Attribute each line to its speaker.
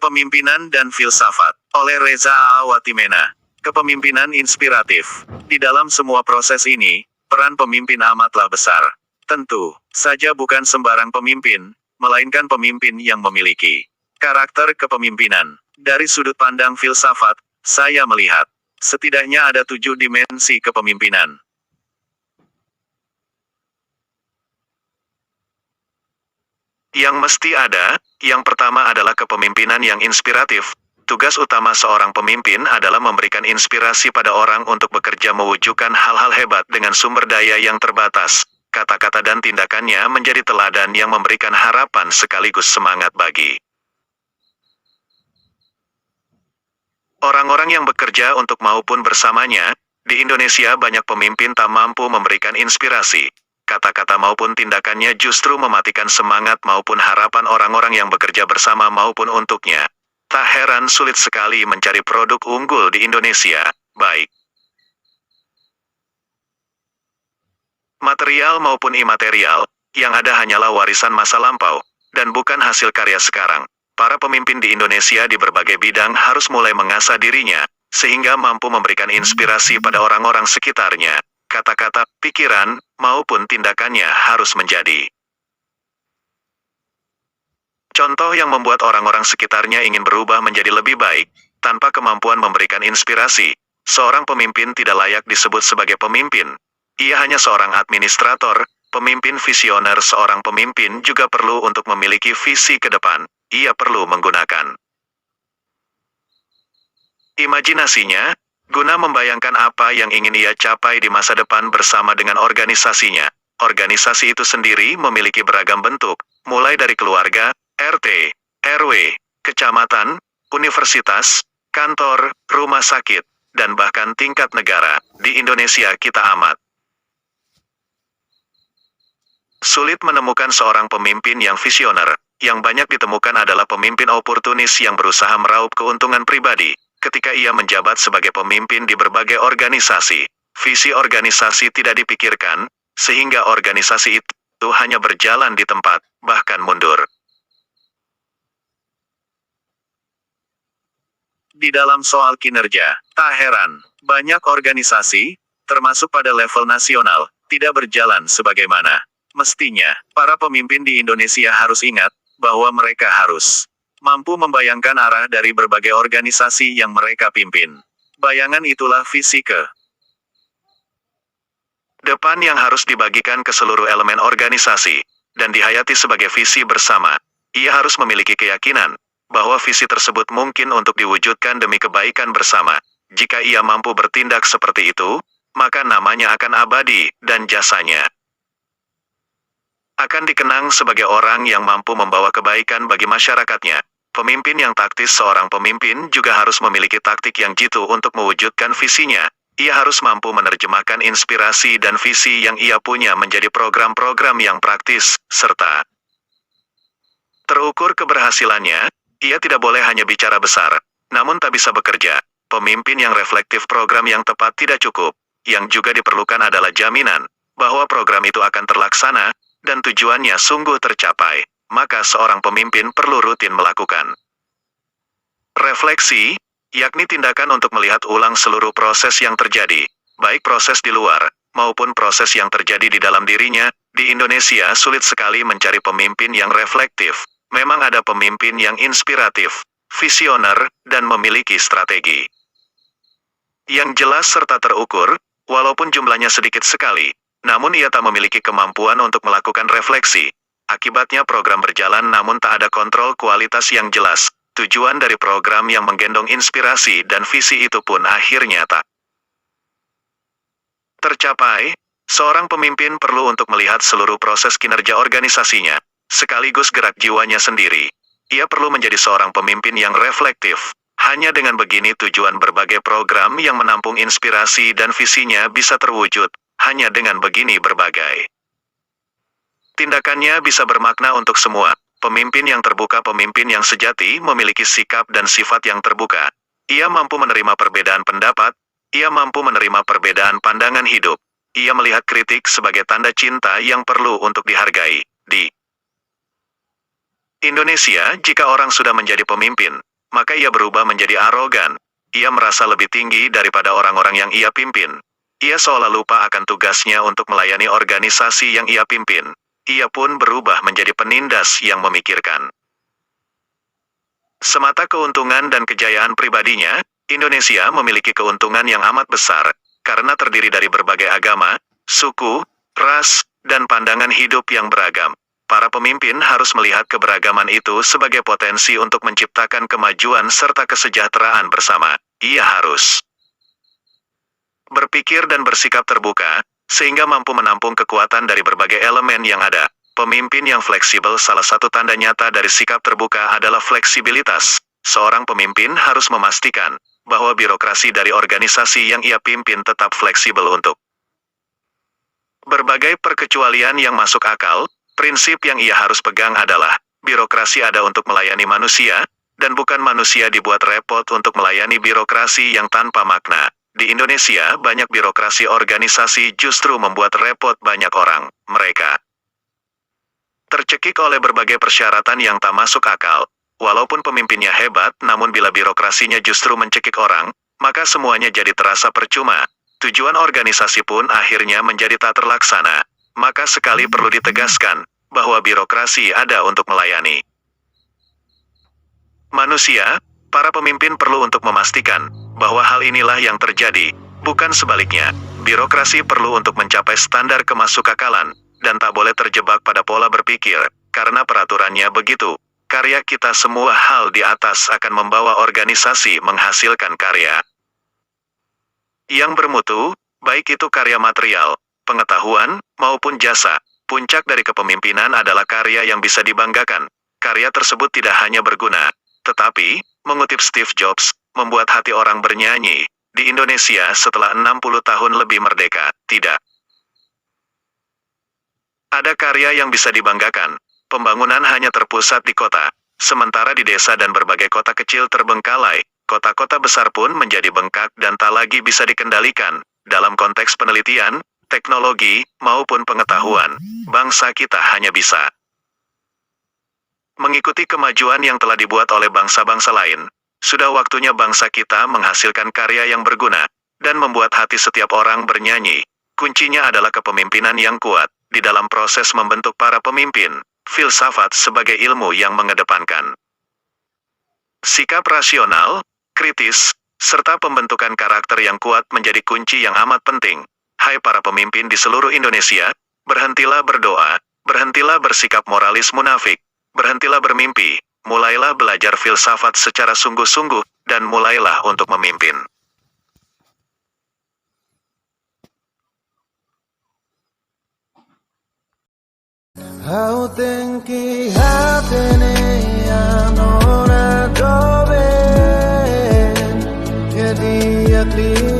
Speaker 1: Kepemimpinan dan Filsafat, oleh Reza Awatimena. Kepemimpinan inspiratif. Di dalam semua proses ini, peran pemimpin amatlah besar. Tentu saja bukan sembarang pemimpin, melainkan pemimpin yang memiliki karakter kepemimpinan. Dari sudut pandang filsafat, saya melihat setidaknya ada 7 dimensi kepemimpinan. Yang mesti ada, yang pertama adalah kepemimpinan yang inspiratif. Tugas utama seorang pemimpin adalah memberikan inspirasi pada orang untuk bekerja mewujudkan hal-hal hebat dengan sumber daya yang terbatas. Kata-kata dan tindakannya menjadi teladan yang memberikan harapan sekaligus semangat bagi orang-orang yang bekerja untuk maupun bersamanya. Di Indonesia banyak pemimpin tak mampu memberikan inspirasi. Kata-kata maupun tindakannya justru mematikan semangat maupun harapan orang-orang yang bekerja bersama maupun untuknya. Tak heran sulit sekali mencari produk unggul di Indonesia, baik material maupun imaterial, yang ada hanyalah warisan masa lampau, dan bukan hasil karya sekarang. Para pemimpin di Indonesia di berbagai bidang harus mulai mengasah dirinya, sehingga mampu memberikan inspirasi pada orang-orang sekitarnya. Kata-kata, pikiran, maupun tindakannya harus menjadi contoh yang membuat orang-orang sekitarnya ingin berubah menjadi lebih baik. Tanpa kemampuan memberikan inspirasi, seorang pemimpin tidak layak disebut sebagai pemimpin. Ia hanya seorang administrator. Pemimpin visioner. Seorang pemimpin juga perlu untuk memiliki visi ke depan. Ia perlu menggunakan imajinasinya, guna membayangkan apa yang ingin ia capai di masa depan bersama dengan organisasinya. Organisasi itu sendiri memiliki beragam bentuk, mulai dari keluarga, RT, RW, kecamatan, universitas, kantor, rumah sakit, dan bahkan tingkat negara. Di Indonesia kita amat sulit menemukan seorang pemimpin yang visioner. Yang banyak ditemukan adalah pemimpin oportunis yang berusaha meraup keuntungan pribadi. Ketika ia menjabat sebagai pemimpin di berbagai organisasi, visi organisasi tidak dipikirkan, sehingga organisasi itu hanya berjalan di tempat, bahkan mundur. Di dalam soal kinerja, tak heran, banyak organisasi, termasuk pada level nasional, tidak berjalan sebagaimana mestinya. Para pemimpin di Indonesia harus ingat bahwa mereka harus mampu membayangkan arah dari berbagai organisasi yang mereka pimpin. Bayangan itulah visi ke depan yang harus dibagikan ke seluruh elemen organisasi, dan dihayati sebagai visi bersama. Ia harus memiliki keyakinan bahwa visi tersebut mungkin untuk diwujudkan demi kebaikan bersama. Jika ia mampu bertindak seperti itu, maka namanya akan abadi, dan jasanya akan dikenang sebagai orang yang mampu membawa kebaikan bagi masyarakatnya. Pemimpin yang taktis. Seorang pemimpin juga harus memiliki taktik yang jitu untuk mewujudkan visinya. Ia harus mampu menerjemahkan inspirasi dan visi yang ia punya menjadi program-program yang praktis, serta terukur keberhasilannya. Ia tidak boleh hanya bicara besar, namun tak bisa bekerja. Pemimpin yang reflektif. Program yang tepat tidak cukup. Yang juga diperlukan adalah jaminan bahwa program itu akan terlaksana, dan tujuannya sungguh tercapai. Maka seorang pemimpin perlu rutin melakukan refleksi, yakni tindakan untuk melihat ulang seluruh proses yang terjadi, baik proses di luar, maupun proses yang terjadi di dalam dirinya. Di Indonesia sulit sekali mencari pemimpin yang reflektif. Memang ada pemimpin yang inspiratif, visioner, dan memiliki strategi yang jelas serta terukur, walaupun jumlahnya sedikit sekali. Namun ia tak memiliki kemampuan untuk melakukan refleksi. Akibatnya program berjalan namun tak ada kontrol kualitas yang jelas. Tujuan dari program yang menggendong inspirasi dan visi itu pun akhirnya tak tercapai. Seorang pemimpin perlu untuk melihat seluruh proses kinerja organisasinya, sekaligus gerak jiwanya sendiri. Ia perlu menjadi seorang pemimpin yang reflektif. Hanya dengan begini tujuan berbagai program yang menampung inspirasi dan visinya bisa terwujud. Hanya dengan begini berbagai tindakannya bisa bermakna untuk semua. Pemimpin yang terbuka. Pemimpin yang sejati memiliki sikap dan sifat yang terbuka. Ia mampu menerima perbedaan pendapat. Ia mampu menerima perbedaan pandangan hidup. Ia melihat kritik sebagai tanda cinta yang perlu untuk dihargai. Di Indonesia, jika orang sudah menjadi pemimpin, maka ia berubah menjadi arogan. Ia merasa lebih tinggi daripada orang-orang yang ia pimpin. Ia seolah lupa akan tugasnya untuk melayani organisasi yang ia pimpin. Ia pun berubah menjadi penindas yang memikirkan semata keuntungan dan kejayaan pribadinya. Indonesia memiliki keuntungan yang amat besar, karena terdiri dari berbagai agama, suku, ras, dan pandangan hidup yang beragam. Para pemimpin harus melihat keberagaman itu sebagai potensi untuk menciptakan kemajuan serta kesejahteraan bersama. Ia harus berpikir dan bersikap terbuka, sehingga mampu menampung kekuatan dari berbagai elemen yang ada. Pemimpin yang fleksibel. Salah satu tanda nyata dari sikap terbuka adalah fleksibilitas. Seorang pemimpin harus memastikan bahwa birokrasi dari organisasi yang ia pimpin tetap fleksibel untuk berbagai perkecualian yang masuk akal. Prinsip yang ia harus pegang adalah, birokrasi ada untuk melayani manusia, dan bukan manusia dibuat repot untuk melayani birokrasi yang tanpa makna. Di Indonesia, banyak birokrasi organisasi justru membuat repot banyak orang. Mereka tercekik oleh berbagai persyaratan yang tak masuk akal. Walaupun pemimpinnya hebat, namun bila birokrasinya justru mencekik orang, maka semuanya jadi terasa percuma. Tujuan organisasi pun akhirnya menjadi tak terlaksana. Maka sekali perlu ditegaskan, bahwa birokrasi ada untuk melayani manusia. Para pemimpin perlu untuk memastikan, bahwa hal inilah yang terjadi, bukan sebaliknya. Birokrasi perlu untuk mencapai standar kemasukakalan, dan tak boleh terjebak pada pola berpikir, karena peraturannya begitu. Karya kita semua hal di atas akan membawa organisasi menghasilkan karya yang bermutu, baik itu karya material, pengetahuan, maupun jasa. Puncak dari kepemimpinan adalah karya yang bisa dibanggakan. Karya tersebut tidak hanya berguna, tetapi, mengutip Steve Jobs, membuat hati orang bernyanyi. Di Indonesia setelah 60 tahun lebih merdeka, tidak ada karya yang bisa dibanggakan. Pembangunan hanya terpusat di kota, sementara di desa dan berbagai kota kecil terbengkalai. Kota-kota besar pun menjadi bengkak dan tak lagi bisa dikendalikan. Dalam konteks penelitian, teknologi, maupun pengetahuan, bangsa kita hanya bisa mengikuti kemajuan yang telah dibuat oleh bangsa-bangsa lain. Sudah waktunya bangsa kita menghasilkan karya yang berguna, dan membuat hati setiap orang bernyanyi. Kuncinya adalah kepemimpinan yang kuat. Di dalam proses membentuk para pemimpin, filsafat sebagai ilmu yang mengedepankan sikap rasional, kritis, serta pembentukan karakter yang kuat menjadi kunci yang amat penting. Hai para pemimpin di seluruh Indonesia, berhentilah berdoa, berhentilah bersikap moralis munafik, berhentilah bermimpi, mulailah belajar filsafat secara sungguh-sungguh, dan mulailah untuk memimpin.
Speaker 2: Authentic happening, I know that you're in.